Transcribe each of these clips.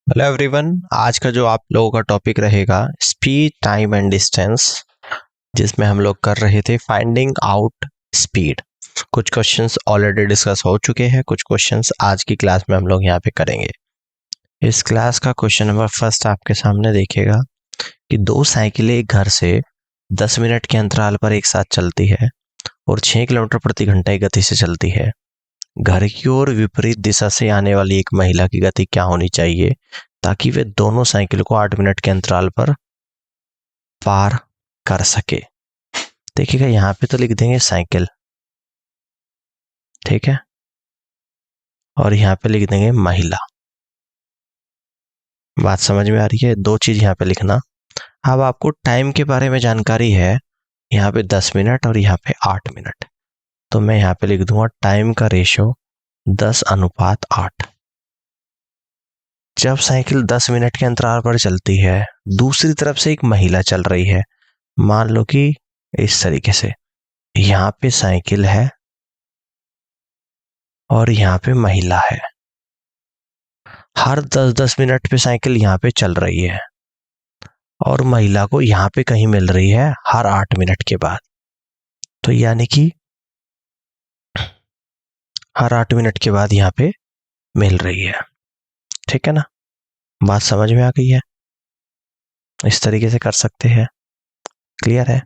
Hello everyone, आज का जो आप लोगों का टॉपिक रहेगा स्पीड, टाइम एंड डिस्टेंस, जिसमें हम लोग कर रहे थे फाइंडिंग आउट स्पीड। कुछ क्वेश्चंस ऑलरेडी डिस्कस हो चुके हैं, कुछ क्वेश्चंस आज की क्लास में हम लोग यहाँ पे करेंगे। इस क्लास का क्वेश्चन नंबर फर्स्ट आपके सामने देखिएगा कि दो साइकिलें एक घर से 10 मिनट के अंतराल पर एक साथ चलती है और 6 किलोमीटर प्रति घंटा की गति से चलती है। घर की ओर विपरीत दिशा से आने वाली एक महिला की गति क्या होनी चाहिए ताकि वे दोनों साइकिल को 8 मिनट के अंतराल पर पार कर सके। देखिएगा यहाँ पे तो लिख देंगे साइकिल, ठीक है, और यहाँ पे लिख देंगे महिला। बात समझ में आ रही है? दो चीज यहाँ पे लिखना। अब आपको टाइम के बारे में जानकारी है, यहाँ पे 10 मिनट और यहाँ पे 8 मिनट, तो मैं यहाँ पे लिख दूंगा टाइम का रेशो 10:8। जब साइकिल 10 मिनट के अंतराल पर चलती है, दूसरी तरफ से एक महिला चल रही है। मान लो कि इस तरीके से यहाँ पे साइकिल है और यहाँ पे महिला है। हर 10-10 मिनट पे साइकिल यहाँ पे चल रही है और महिला को यहाँ पे कहीं मिल रही है हर 8 मिनट के बाद। तो यानी कि हर 8 मिनट के बाद यहाँ पे मिल रही है, ठीक है ना? बात समझ में आ गई है? इस तरीके से कर सकते हैं। क्लियर है?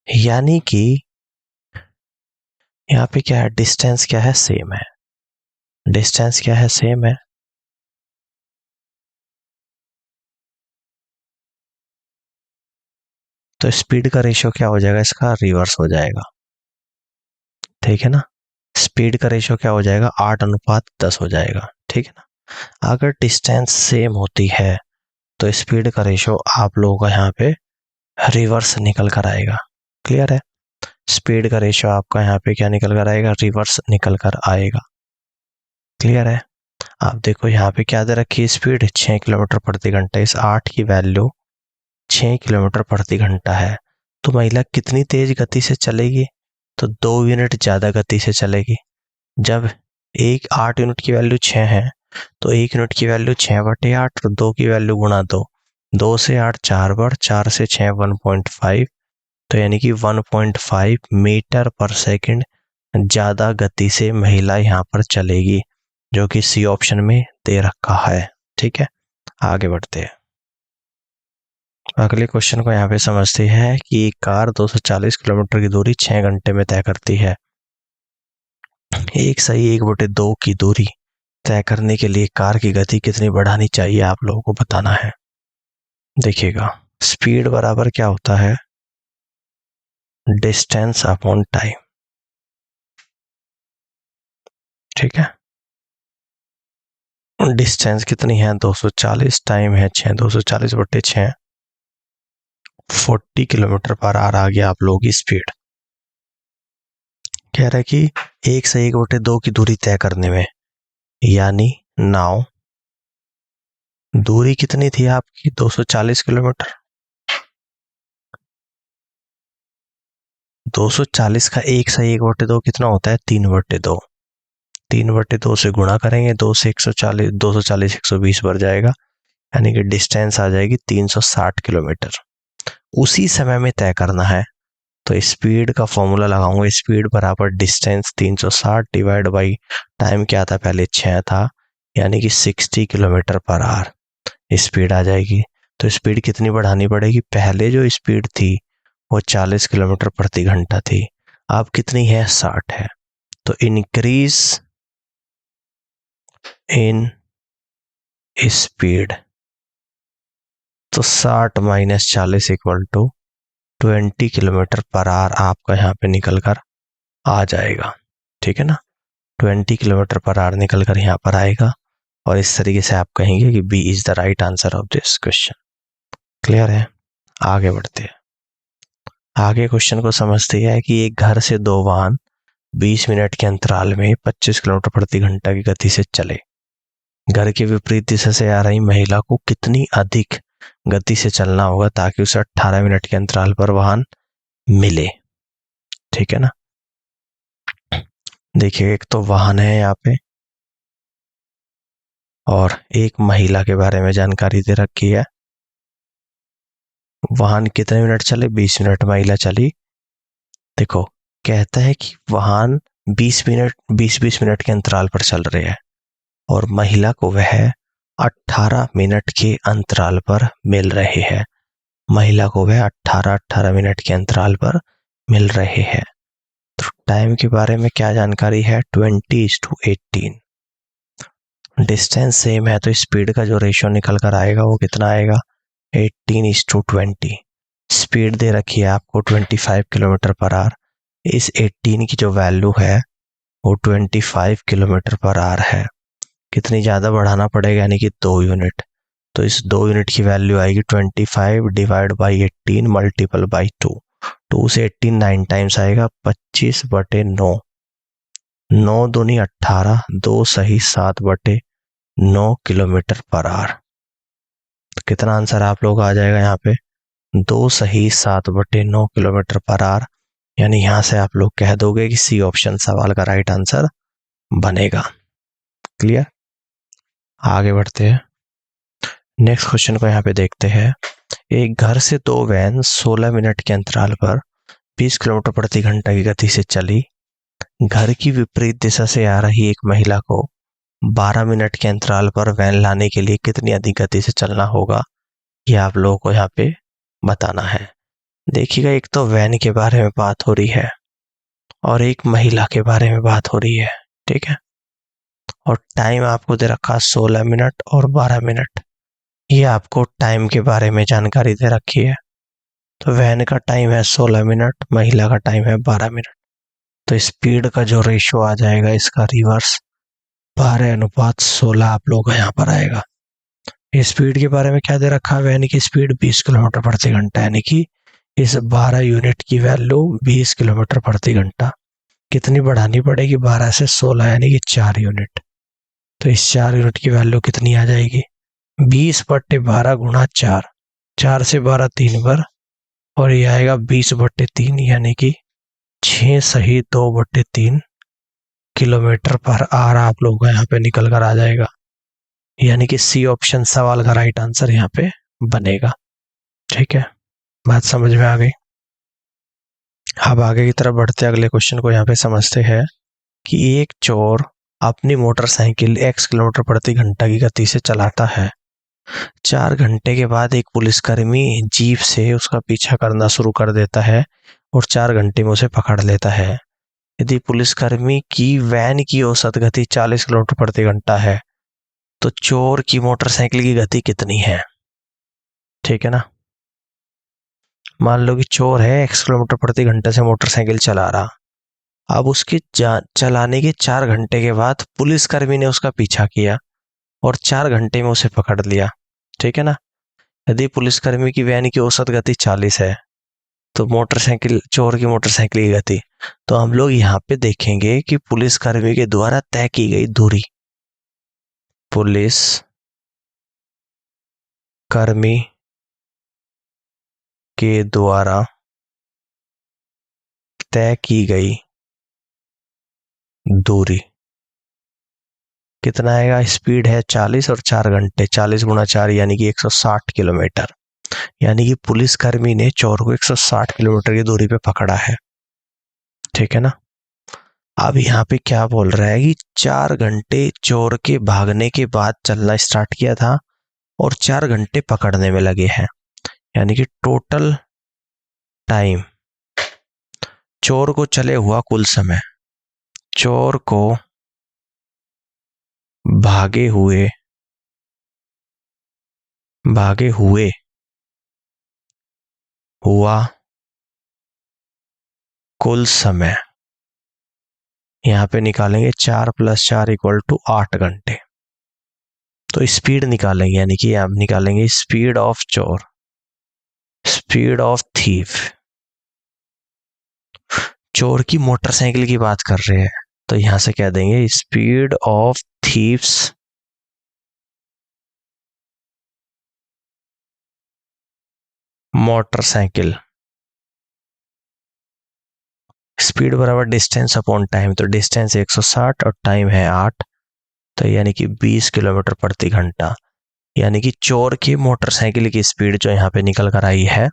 यानी कि यहाँ पे क्या है, डिस्टेंस क्या है, सेम है। डिस्टेंस क्या है, सेम है। तो स्पीड का रेशियो क्या हो जाएगा, इसका रिवर्स हो जाएगा, ठीक है ना? स्पीड का रेशियो क्या हो जाएगा, 8:10 हो जाएगा, ठीक है ना? अगर डिस्टेंस सेम होती है तो स्पीड का रेशियो आप लोगों का यहाँ पे रिवर्स निकल कर आएगा। क्लियर है? स्पीड का रेशियो आपका यहाँ पे क्या निकल कर आएगा, रिवर्स निकल कर आएगा। क्लियर है? आप देखो यहाँ पे क्या दे रखी है, स्पीड 6 किलोमीटर प्रति घंटा। इस 8 की वैल्यू 6 किलोमीटर प्रति घंटा है, तो महिला कितनी तेज गति से चलेगी, तो 2 यूनिट ज्यादा गति से चलेगी। जब 8 यूनिट की वैल्यू 6 है तो 1 यूनिट की वैल्यू 6/8 और 2 की वैल्यू गुणा 2 से 8 4 बार, 4 से 6 1.5, तो यानी कि 1.5 मीटर पर सेकंड ज्यादा गति से महिला यहाँ पर चलेगी, जो कि सी ऑप्शन में दे रखा है। ठीक है, आगे बढ़ते हैं। अगले क्वेश्चन को यहाँ पे समझते हैं कि एक कार 240 किलोमीटर की दूरी 6 घंटे में तय करती है। एक सही 1/2 की दूरी तय करने के लिए कार की गति कितनी बढ़ानी चाहिए, आप लोगों को बताना है। देखिएगा, स्पीड बराबर क्या होता है, डिस्टेंस अपॉन टाइम, ठीक है। डिस्टेंस कितनी है, 240, टाइम है 6, 240/6 40 किलोमीटर पर आवर आ गया आप लोगों की स्पीड। कह रहा है कि 1 से 1/2 की दूरी तय करने में, यानी नाउ दूरी कितनी थी आपकी, 240 किलोमीटर। 240 का 1 से 1/2 कितना होता है, 3/2। 3/2 से गुणा करेंगे, 2 से 140, 240 120 बढ़ जाएगा, यानी कि डिस्टेंस आ जाएगी 360 किलोमीटर। उसी समय में तय करना है, तो स्पीड का फॉर्मूला लगाऊंगा, स्पीड बराबर डिस्टेंस 360 डिवाइड बाई टाइम क्या था, पहले 6 था, यानी कि 60 किलोमीटर पर आवर स्पीड आ जाएगी। तो स्पीड कितनी बढ़ानी पड़ेगी, पहले जो स्पीड थी वो 40 किलोमीटर प्रति घंटा थी, अब कितनी है, 60 है। तो इंक्रीज इन स्पीड, तो 60 minus 40 equal to 20 kilometre per hour आपका यहाँ पे निकल कर आ जाएगा, ठीक है ना? 20 किलोमीटर पर आवर निकल कर यहाँ पर आएगा, और इस तरीके से आप कहेंगे कि B is the right answer of this question. Clear है? आगे बढ़ते हैं। आगे क्वेश्चन को समझते हैं कि एक घर से दो वाहन 20 मिनट के अंतराल में 25 किलोमीटर प्रति घंटा की गति से चले। घर के विपरीत दिशा से आ रही महिला को कितनी अधिक गति से चलना होगा ताकि उसे 18 मिनट के अंतराल पर वाहन मिले, ठीक है ना? देखिए, एक तो वाहन है यहाँ पे और एक महिला के बारे में जानकारी दे रखी है। वाहन कितने मिनट चले? 20 मिनट महिला चली। देखो, कहता है कि वाहन 20 मिनट के अंतराल पर चल रहे हैं और महिला को वह 18 मिनट के अंतराल पर मिल रहे हैं। महिला को वह 18 मिनट के अंतराल पर मिल रहे हैं। तो टाइम के बारे में क्या जानकारी है? 20:18। डिस्टेंस सेम है तो स्पीड का जो रेशियो निकल कर आएगा वो कितना आएगा? 18:20। स्पीड दे रखी है आपको 25 किलोमीटर पर आवर। इस 18 की जो वैल्यू है वो 25 किलोमीटर पर आवर है। कितनी ज़्यादा बढ़ाना पड़ेगा, यानी कि 2 यूनिट। तो इस 2 यूनिट की वैल्यू आएगी 25 डिवाइड बाई 18 मल्टीपल बाई 2। 2 से 18 9 टाइम्स आएगा, 25/9। 9 दूनी 18, 2 सही 7/9 किलोमीटर पर आवर। तो कितना आंसर आप लोग आ जाएगा यहाँ पे? 2 सही 7/9 किलोमीटर पर आवर। यानी यहाँ से आप लोग कह दोगे कि सी ऑप्शन सवाल का राइट आंसर बनेगा। क्लियर? आगे बढ़ते हैं, नेक्स्ट क्वेश्चन को यहाँ पे देखते हैं। एक घर से 2 वैन 16 मिनट के अंतराल पर 20 किलोमीटर प्रति घंटा की गति से चली। घर की विपरीत दिशा से आ रही एक महिला को 12 मिनट के अंतराल पर वैन लाने के लिए कितनी अधिक गति से चलना होगा, यह आप लोगों को यहाँ पे बताना है। देखिएगा, एक तो वैन के बारे में बात हो रही है और एक महिला के बारे में बात हो रही है, ठीक है। और टाइम आपको दे रखा 16 मिनट और 12 मिनट। ये आपको टाइम के बारे में जानकारी दे रखी है। तो वैन का टाइम है 16 मिनट, महिला का टाइम है 12 मिनट। तो स्पीड का जो रेशियो आ जाएगा इसका रिवर्स 12:16 आप लोग यहाँ पर आएगा। स्पीड के बारे में क्या दे रखा है? वैन की स्पीड 20 किलोमीटर प्रति घंटा, यानी कि इस 12 यूनिट की वैल्यू 20 किलोमीटर प्रति घंटा। कितनी बढ़ानी पड़ेगी? 12 से 16, यानी कि 4 यूनिट। तो इस 4 यूनिट की वैल्यू कितनी आ जाएगी? 20/12 गुणा 4। 4 से 12 3 बार और ये आएगा 20/3, यानी कि 6 सही 2/3 किलोमीटर पर आवर आप लोगों का यहाँ पे निकल कर आ जाएगा। यानी कि सी ऑप्शन सवाल का राइट आंसर यहाँ पे बनेगा। ठीक है, बात समझ में आ गई। अब आगे की तरफ बढ़ते अगले क्वेश्चन को यहाँ पे समझते हैं कि एक चोर अपनी मोटरसाइकिल x किलोमीटर प्रति घंटा की गति से चलाता है। 4 घंटे के बाद एक पुलिसकर्मी जीप से उसका पीछा करना शुरू कर देता है और 4 घंटे में उसे पकड़ लेता है। यदि पुलिसकर्मी की वैन की औसत गति 40 किलोमीटर प्रति घंटा है तो चोर की मोटरसाइकिल की गति कितनी है? ठीक है ना। मान लो कि चोर है x किलोमीटर प्रति घंटे से मोटरसाइकिल चला रहा। अब उसके चलाने के 4 घंटे के बाद पुलिसकर्मी ने उसका पीछा किया और 4 घंटे में उसे पकड़ लिया। ठीक है ना। यदि पुलिसकर्मी की वैन की औसत गति 40 है तो चोर की मोटरसाइकिल की गति, तो हम लोग यहाँ पे देखेंगे कि पुलिसकर्मी के द्वारा तय की गई दूरी, पुलिसकर्मी के द्वारा तय की गई दूरी कितना आएगा? स्पीड है 40 और 4 घंटे, 40 गुणा 4 यानी कि 160 किलोमीटर। यानी कि पुलिसकर्मी ने चोर को 160 किलोमीटर की दूरी पे पकड़ा है। ठीक है ना। अब यहाँ पे क्या बोल रहा है कि 4 घंटे चोर के भागने के बाद चलना स्टार्ट किया था और 4 घंटे पकड़ने में लगे हैं। यानी कि टोटल टाइम चोर को चले हुआ कुल समय, चोर को भागे हुए हुआ कुल समय यहाँ पे निकालेंगे। 4 + 4 = 8 घंटे। तो स्पीड निकालेंगे, यानी कि आप निकालेंगे स्पीड ऑफ चोर, स्पीड ऑफ थीफ। चोर की मोटरसाइकिल की बात कर रहे हैं तो यहां से कह देंगे speed of thieves motorcycle. Speed बराबर डिस्टेंस अपॉन टाइम, तो डिस्टेंस 160 और टाइम है 8, तो यानी कि 20 किलोमीटर प्रति घंटा, यानी कि चोर की मोटरसाइकिल की स्पीड जो यहाँ पे निकल कर आई है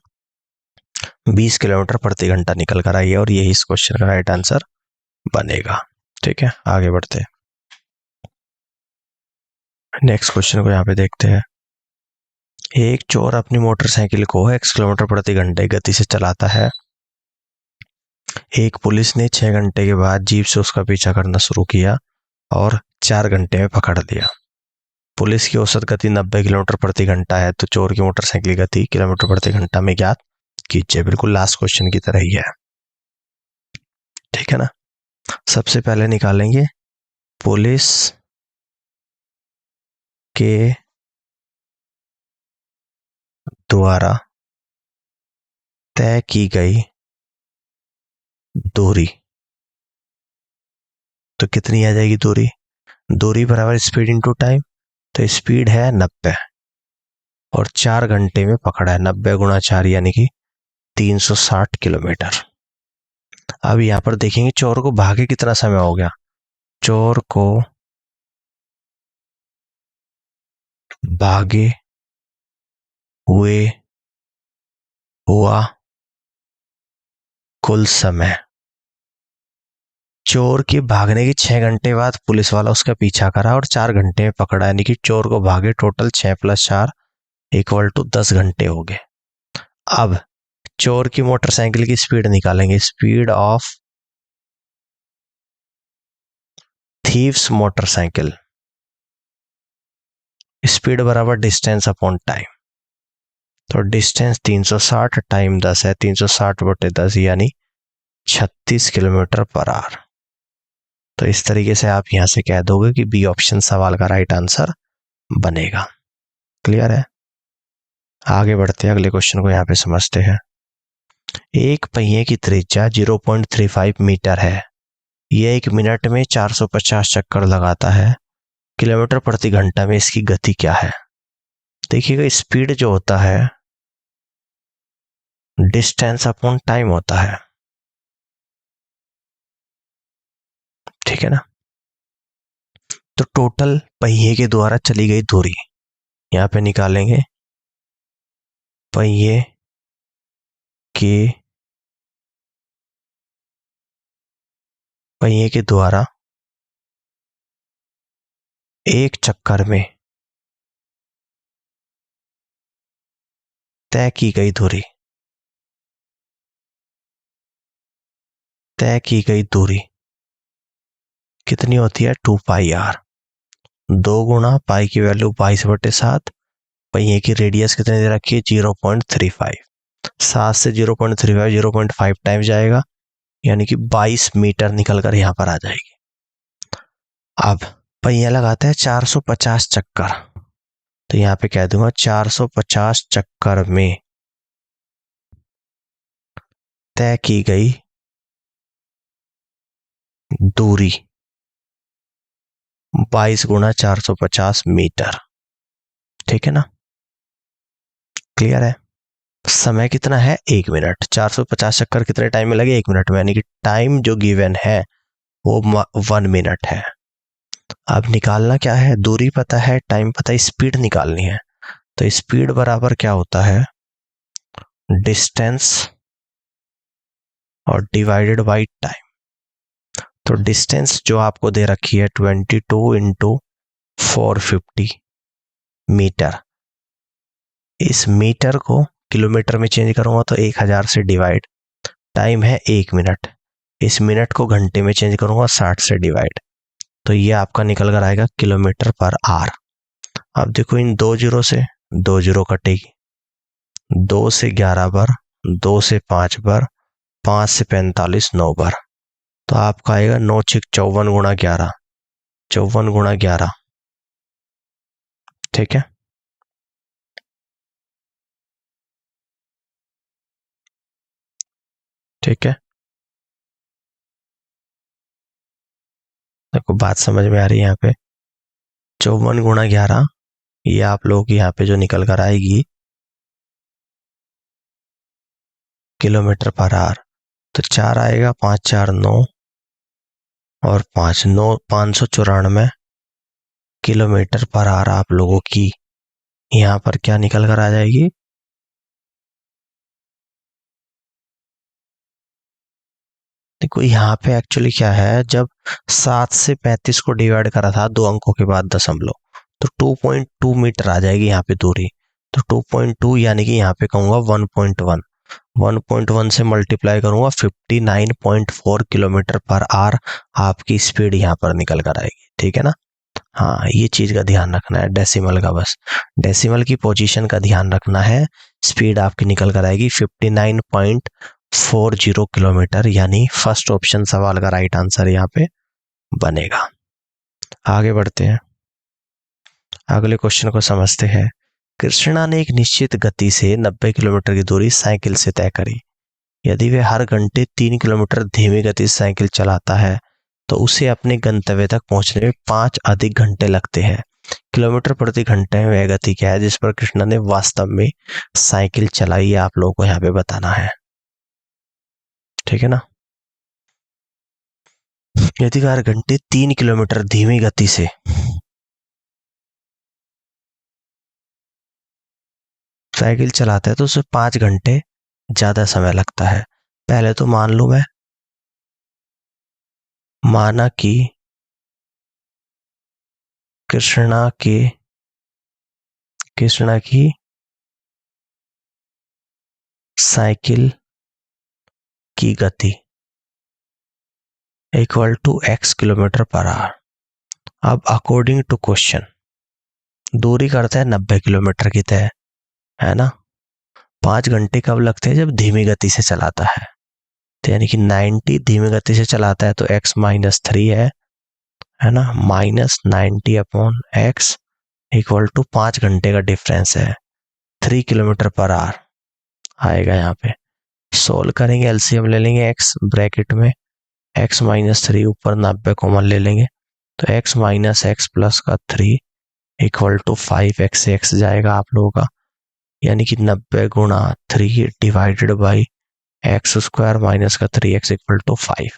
20 किलोमीटर प्रति घंटा निकल कर आई है, और यही इस क्वेश्चन का राइट आंसर बनेगा। ठीक है, आगे बढ़ते हैं। नेक्स्ट क्वेश्चन को यहाँ पे देखते हैं। एक चोर अपनी मोटरसाइकिल को x किलोमीटर प्रति घंटे गति से चलाता है। एक पुलिस ने 6 घंटे के बाद जीप से उसका पीछा करना शुरू किया और 4 घंटे में पकड़ लिया। पुलिस की औसत गति 90 किलोमीटर प्रति घंटा है, तो चोर की मोटरसाइकिल की गति किलोमीटर प्रति घंटा में ज्ञात कीजिए। बिल्कुल लास्ट क्वेश्चन की तरह ही है। ठीक है ना। सबसे पहले निकालेंगे पुलिस के द्वारा तय की गई दूरी, तो कितनी आ जाएगी दूरी? दूरी बराबर स्पीड इंटू टाइम, तो स्पीड है 90 और 4 घंटे में पकड़ा है। 90 गुणा 4 यानी कि 360 किलोमीटर। अब यहां पर देखेंगे चोर को भागे कितना समय हो गया। चोर को भागे हुआ कुल समय, चोर के भागने के 6 घंटे बाद पुलिस वाला उसका पीछा करा और 4 घंटे में पकड़ा, यानी कि चोर को भागे टोटल 6 + 4 = 10 घंटे हो गए। अब चोर की मोटरसाइकिल की स्पीड निकालेंगे। Speed of thieves motorcycle, speed बराबर डिस्टेंस अपॉन टाइम, तो डिस्टेंस 360, टाइम 10 है, 360/10 यानी 36 किलोमीटर पर आवर। तो इस तरीके से आप यहां से कह दोगे कि बी ऑप्शन सवाल का राइट आंसर बनेगा। क्लियर है। आगे बढ़ते हैं, अगले क्वेश्चन को यहाँ पे समझते हैं। एक पहिए की त्रिज्या 0.35 मीटर है। यह 1 मिनट में 450 चक्कर लगाता है। किलोमीटर प्रति घंटा में इसकी गति क्या है? देखिएगा, स्पीड जो होता है डिस्टेंस अपॉन टाइम होता है। ठीक है ना। तो टोटल पहिए के द्वारा चली गई दूरी यहां पे निकालेंगे। पहिए के द्वारा एक चक्कर में तय की गई दूरी कितनी होती है? 2πr। 2 गुणा पाई की वैल्यू 22/7, पहिए की रेडियस कितनी दे रखी है? 0.35। 7 से 0.35 0.5 टाइम जाएगा, यानी कि 22 मीटर निकल कर यहां पर आ जाएगी। अब पहिया लगाते हैं 450 चक्कर, तो यहां पे कह दूंगा 450 चक्कर में तय की गई दूरी 22 गुणा 450 मीटर। ठीक है ना। क्लियर है। समय कितना है? 1 मिनट। 450 चक्कर कितने टाइम में लगे? 1 मिनट में, यानी कि टाइम जो गिवन है वो 1 मिनट है। अब निकालना क्या है? दूरी पता है, टाइम पता है, स्पीड निकालनी है। तो स्पीड बराबर क्या होता है? डिस्टेंस और डिवाइडेड बाई टाइम। तो डिस्टेंस जो आपको दे रखी है 22 × 450 मीटर। इस मीटर को किलोमीटर में चेंज करूंगा तो 1000 से डिवाइड, टाइम है 1 मिनट। इस मिनट को घंटे में चेंज करूंगा 60 से डिवाइड, तो ये आपका निकल कर आएगा किलोमीटर पर आवर। अब देखो, इन 2 जीरो से 2 जीरो कटेगी, 2 से 11 बार, 2 से 5 बार, 5 से 45, 9 बार, तो आपका आएगा 9 × 54 × 11, 54 × 11। ठीक है। ठीक है, देखो बात समझ में आ रही है यहाँ पे। 54 × 11 ये आप लोगों की यहाँ पे जो निकल कर आएगी किलोमीटर पर आवर, तो 4 आएगा, 5 × 4 = 9 और 5 = 9, 594 किलोमीटर पर आवर आप लोगों की यहाँ पर क्या निकल कर आ जाएगी, देखो यहाँ पे एक्चुअली क्या है, जब 7 से 35 को डिवाइड करा था 2 अंकों के बाद दशमलव, तो 2.2 मीटर आ जाएगी यहाँ पे दूरी। तो 2.2 यानी कि यहाँ पे कहूँगा 1.1, 1.1 से मल्टीप्लाई करूँगा 59.4 किलोमीटर पर आवर आपकी स्पीड यहाँ पर निकल कर आएगी। ठीक है ना। हाँ, ये चीज़ का ध्यान रखना है, डेसिमल का, बस डेसिमल की पोजीशन का ध्यान रखना है। स्पीड आपकी निकल कर आएगी 59.40 किलोमीटर, यानी फर्स्ट ऑप्शन सवाल का राइट आंसर यहाँ पे बनेगा। आगे बढ़ते हैं, अगले क्वेश्चन को समझते हैं। कृष्णा ने एक निश्चित गति से 90 किलोमीटर की दूरी साइकिल से तय करी। यदि वह हर घंटे 3 किलोमीटर धीमी गति से साइकिल चलाता है तो उसे अपने गंतव्य तक पहुंचने में 5 अधिक घंटे लगते हैं। किलोमीटर प्रति घंटे में वह गति क्या है जिस पर कृष्णा ने वास्तव में साइकिल चलाई, आप लोगों को यहाँ पे बताना है। ठीक है ना। यदि वह हर घंटे 3 किलोमीटर धीमी गति से साइकिल चलाता है तो उसे 5 घंटे ज्यादा समय लगता है। पहले तो मान लूं मैं, माना कि कृष्णा की साइकिल की गति equal to x kilometre per hour. अब अकॉर्डिंग टू क्वेश्चन दूरी करते हैं 90 किलोमीटर की तय, है ना। 5 घंटे कब लगते हैं, जब धीमी गति से चलाता है, तो यानी कि 90 धीमी गति से चलाता है तो x माइनस 3 है ना, minus 90 upon x equal to 5 घंटे का डिफरेंस है 3 किलोमीटर पर आवर आएगा। यहाँ पे सोल्व करेंगे, एलसीएम ले लेंगे x ब्रैकेट में, x माइनस 3 ऊपर 90 कॉमन ले लेंगे तो x माइनस एक्स प्लस का 3 इक्वल टू 5x से x जाएगा आप लोगों का, यानी कि 90 गुणा 3 divided by x square minus का 3x इक्वल टू 5।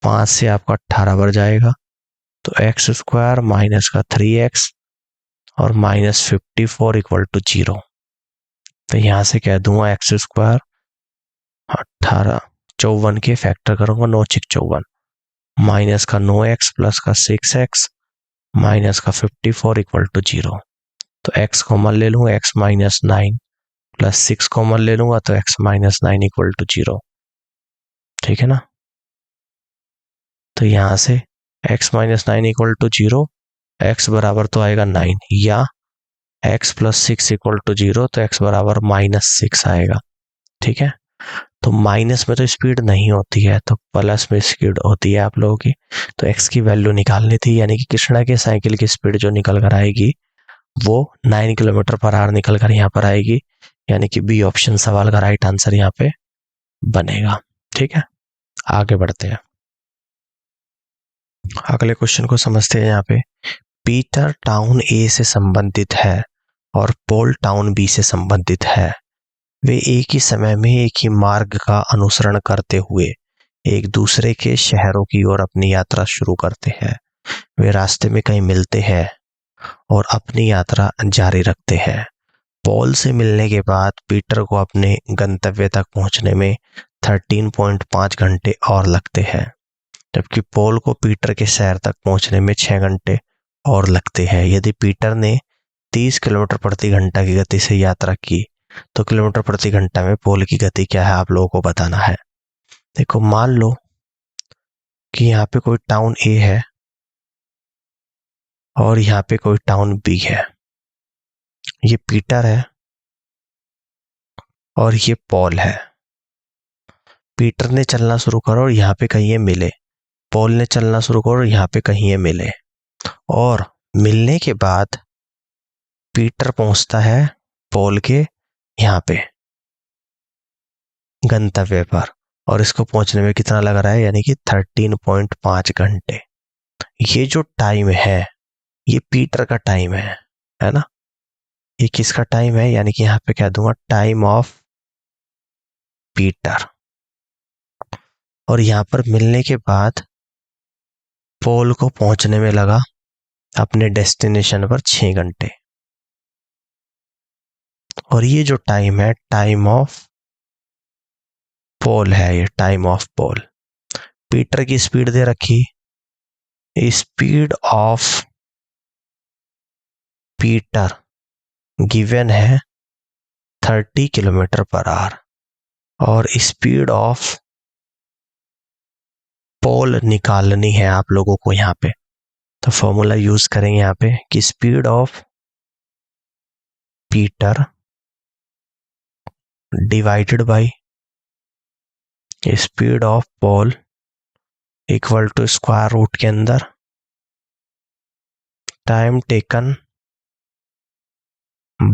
5 से आपका 18 बढ़ जाएगा तो एक्स स्क्वायर माइनस का 3x और माइनस 54 इक्वल टू 0। तो यहाँ से कह दूंगा एक्स स्क्वायर 18 54 के फैक्टर करूंगा 9 6 54 माइनस का 9x प्लस का 6x माइनस का 54 इक्वल टू 0। तो x कॉमन ले लूंगा, x माइनस 9 प्लस 6 कॉमन ले लूंगा तो x माइनस 9 इक्वल टू 0। ठीक है ना। तो यहां से x minus 9 equal to 0, x बराबर तो आएगा 9, या x प्लस 6 इक्वल टू 0 तो x बराबर माइनस 6 आएगा। ठीक है। तो माइनस में तो स्पीड नहीं होती है तो प्लस में स्पीड होती है आप लोगों की, तो x की वैल्यू निकालनी थी, यानी कि कृष्णा के साइकिल की स्पीड जो निकल कर आएगी वो 9 किलोमीटर पर आवर निकल कर यहाँ पर आएगी, यानी कि बी ऑप्शन सवाल का राइट आंसर यहाँ पे बनेगा। ठीक है, आगे बढ़ते हैं, अगले क्वेश्चन को समझते हैं। यहाँ पे पीटर टाउन ए से संबंधित है और पॉल टाउन बी से संबंधित है। वे एक ही समय में एक ही मार्ग का अनुसरण करते हुए एक दूसरे के शहरों की ओर अपनी यात्रा शुरू करते हैं। वे रास्ते में कहीं मिलते हैं और अपनी यात्रा जारी रखते हैं। पॉल से मिलने के बाद पीटर को अपने गंतव्य तक पहुंचने में 13.5 घंटे और लगते हैं, जबकि पॉल को पीटर के शहर तक पहुंचने में 6 घंटे और लगते हैं। यदि पीटर ने 30 किलोमीटर प्रति घंटा की गति से यात्रा की तो किलोमीटर प्रति घंटा में पॉल की गति क्या है आप लोगों को बताना है। देखो, मान लो कि यहाँ पे कोई टाउन ए है और यहाँ पे कोई टाउन बी है। ये पीटर है और ये पॉल है। पीटर ने चलना शुरू करो और यहाँ पे कहीं ये मिले, पॉल ने चलना शुरू करो और यहाँ पे कहीं ये मिले, और मिलने के बाद पीटर पहुंचता है पॉल के यहाँ पे गंतव्य पर, और इसको पहुंचने में कितना लग रहा है, यानी कि 13.5 घंटे। ये जो टाइम है ये पीटर का टाइम है ना। ये किसका टाइम है, यानी कि यहाँ पे कह दूंगा टाइम ऑफ पीटर। और यहाँ पर मिलने के बाद पॉल को पहुंचने में लगा अपने डेस्टिनेशन पर 6 घंटे। और ये जो टाइम है, टाइम ऑफ पोल है, ये टाइम ऑफ पोल। पीटर की स्पीड दे रखी, स्पीड ऑफ पीटर गिवन है 30 किलोमीटर पर आवर, और स्पीड ऑफ पोल निकालनी है आप लोगों को यहाँ पे। तो फॉर्मूला यूज करेंगे यहाँ पे कि speed of Peter divided by speed of Paul equal to square root के अंदर time taken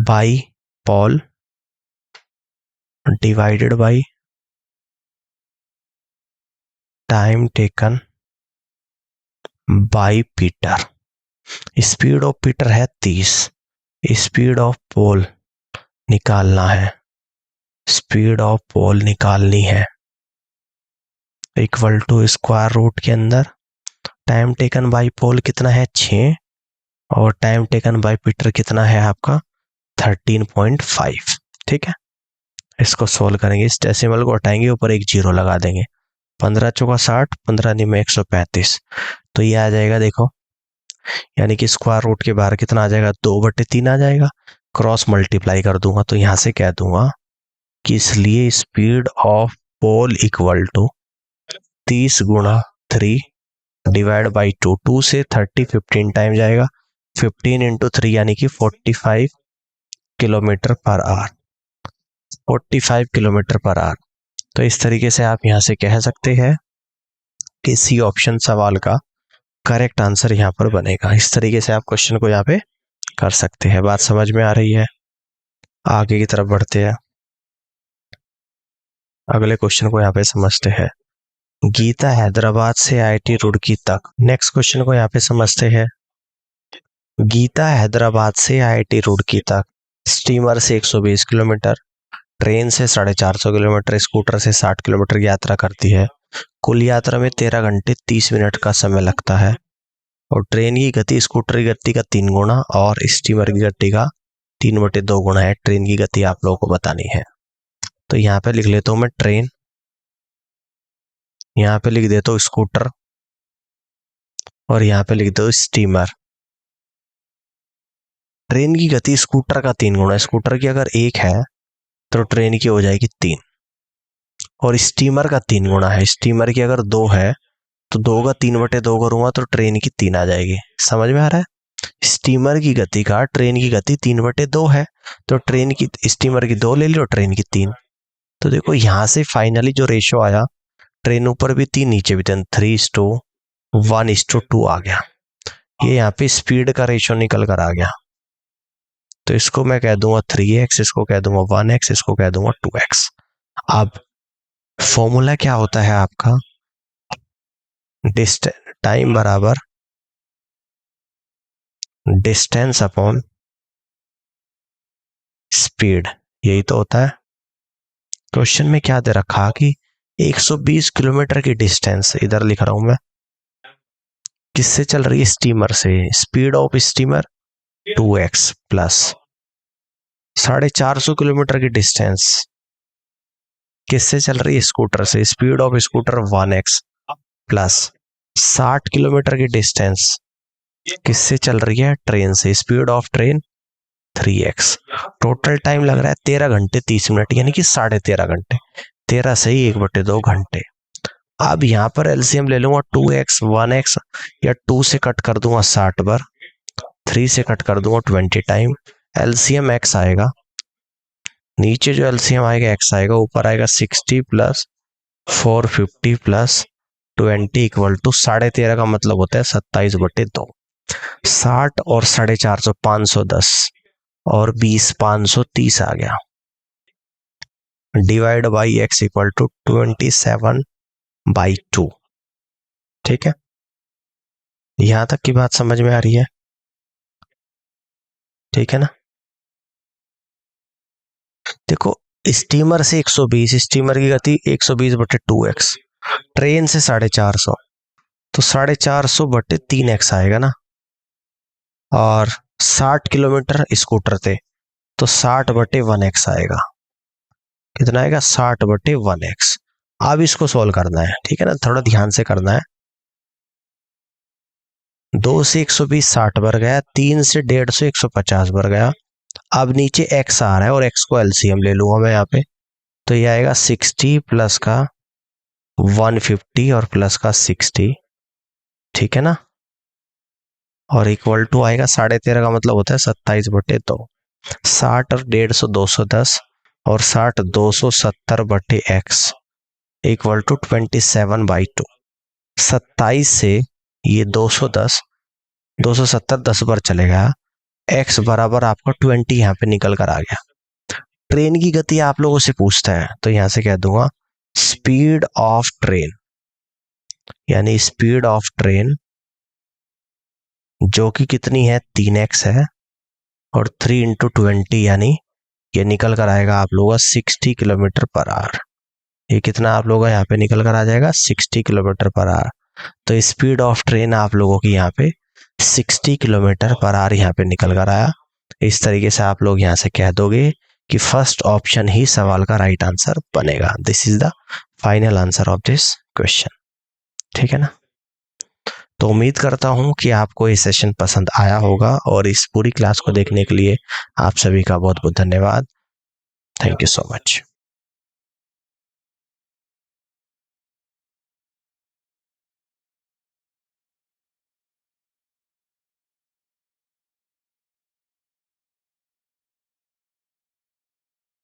by Paul divided by time taken by Peter. Speed of Peter है 30, स्पीड ऑफ पोल निकालना है, स्पीड ऑफ पोल निकालनी है, इक्वल टू स्क्वायर रूट के अंदर time taken by पोल कितना है 6, और टाइम टेकन बाय पीटर कितना है आपका 13.5। ठीक है, इसको सोल्व करेंगे, इस डेसिमल को हटाएंगे, ऊपर एक जीरो लगा देंगे। 15 चौका 60, 15 निमे 135, तो ये आ जाएगा देखो, यानी कि स्क्वायर रूट के बाहर कितना आ जाएगा 2/3 आ जाएगा। क्रॉस मल्टीप्लाई कर दूंगा तो यहां से कह दूंगा कि इसलिए speed of Paul equal to 30 गुणा 3 डिवाइड बाई 2, 2 से 30 15 टाइम जाएगा, 15 इंटू 3 यानी कि 45 kilometre per our, 45 kilometre per our. तो इस तरीके से आप यहां से कह सकते हैं कि सी ऑप्शन सवाल का करेक्ट आंसर यहाँ पर बनेगा। इस तरीके से आप क्वेश्चन को यहाँ पे कर सकते हैं। बात समझ में आ रही है? आगे की तरफ बढ़ते हैं, अगले क्वेश्चन को यहाँ पे समझते हैं। गीता हैदराबाद से आईआईटी रुड़की तक, नेक्स्ट क्वेश्चन को यहाँ पे समझते हैं। गीता हैदराबाद से आईआईटी रुड़की तक स्टीमर से 120 किलोमीटर, ट्रेन से 450 किलोमीटर, स्कूटर से 60 किलोमीटर की यात्रा करती है। कुल यात्रा में 13 घंटे 30 मिनट का समय लगता है, और ट्रेन की गति स्कूटर की गति का 3 गुना और स्टीमर की गति का 3/2 गुना है। ट्रेन की गति आप लोगों को बतानी है। तो यहाँ पे लिख लेता हूं मैं ट्रेन, यहाँ पे लिख देता हूँ स्कूटर, और यहाँ पे लिख दो स्टीमर। ट्रेन की गति स्कूटर का 3 गुना, स्कूटर की अगर 1 है तो ट्रेन की हो जाएगी 3, और स्टीमर का 3 गुना है। स्टीमर की अगर 2 है तो 2 का 3/2 करूंगा तो ट्रेन की 3 आ जाएगी। समझ में आ रहा है? स्टीमर की गति का ट्रेन की गति 3/2 है, तो ट्रेन की स्टीमर की 2 ले लो, ट्रेन की 3। तो देखो यहां से फाइनली जो रेशो आया, ट्रेन ऊपर भी 3 नीचे भी 3, 3:1:2 आ गया। ये यहाँ पे स्पीड का रेशो निकल कर आ गया। तो इसको मैं कह दूंगा 3x, इसको कह दूंगा 1x, इसको कह दूंगा 2x। अब फॉर्मूला क्या होता है आपका, टाइम बराबर डिस्टेंस अपॉन स्पीड, यही तो होता है। क्वेश्चन में क्या दे रखा कि 120 किलोमीटर की डिस्टेंस, इधर लिख रहा हूं मैं, किससे चल रही है? स्टीमर से। Speed of steamer 2x plus 450 kilometre की डिस्टेंस किससे चल रही है? स्कूटर से। Speed of scooter 1x plus 60 kilometre की डिस्टेंस किससे चल रही है? ट्रेन से। Speed of train 3x। Total time लग रहा है 13 घंटे 30 मिनट, यानी कि 13.5 घंटे। 13 से ही 1/2 घंटे। अब यहां पर एलसीएम ले लूंगा 2x 1x, या 2 से कट कर दूंगा 60 बार, 3 से कट कर दूंगा 20 टाइम। एलसीएम x आएगा, नीचे जो एलसीएम आएगा x आएगा, ऊपर आएगा 60 प्लस 450 प्लस 20 इक्वल टू 13.5 का मतलब होता है 27/2। 60 और 450 510 और 20 530 आ गया, divide by x equal to 27/2। ठीक है, यहां तक की बात समझ में आ रही है? ठीक है ना? देखो स्टीमर से 120, स्टीमर की गति 120/2x, ट्रेन से 450, तो 450/3x आएगा ना। और 60 किलोमीटर स्कूटर थे, तो 60/1x आएगा। कितना आएगा? 60/1x। अब इसको सॉल्व करना है, ठीक है ना, थोड़ा ध्यान से करना है। 2 से 120 60 बार गया, 3 से 150 150 बार गया। अब नीचे x आ रहा है और x को एलसीएम ले लूंगा मैं यहाँ पे, तो ये आएगा 60 प्लस का 150 और प्लस का 60, ठीक है ना, और इक्वल टू आएगा 13.5 का मतलब होता है 27/2। 60 और 150 210 और 60 270/x इक्वल टू 27/2। 27 से ये 210 270 10 बार चलेगा, x बराबर आपका 20 यहाँ पे निकल कर आ गया। ट्रेन की गति आप लोगों से पूछता है, तो यहां से कह दूंगा स्पीड ऑफ ट्रेन, यानी स्पीड ऑफ ट्रेन जो कि कितनी है 3x है, और 3 × 20 यानी ये निकल कर आएगा आप लोगों का 60 km/h। ये कितना आप लोगों का यहाँ पे निकल कर आ जाएगा 60 km/h। तो स्पीड ऑफ ट्रेन आप लोगों की यहाँ पे 60 km/h यहाँ पे निकल कर आया। इस तरीके से आप लोग यहाँ से कह दोगे कि फर्स्ट ऑप्शन ही सवाल का राइट आंसर बनेगा। This is the final answer of this question, ठीक है ना। तो उम्मीद करता हूं कि आपको ये सेशन पसंद आया होगा, और इस पूरी क्लास को देखने के लिए आप सभी का बहुत बहुत धन्यवाद। Thank you so much.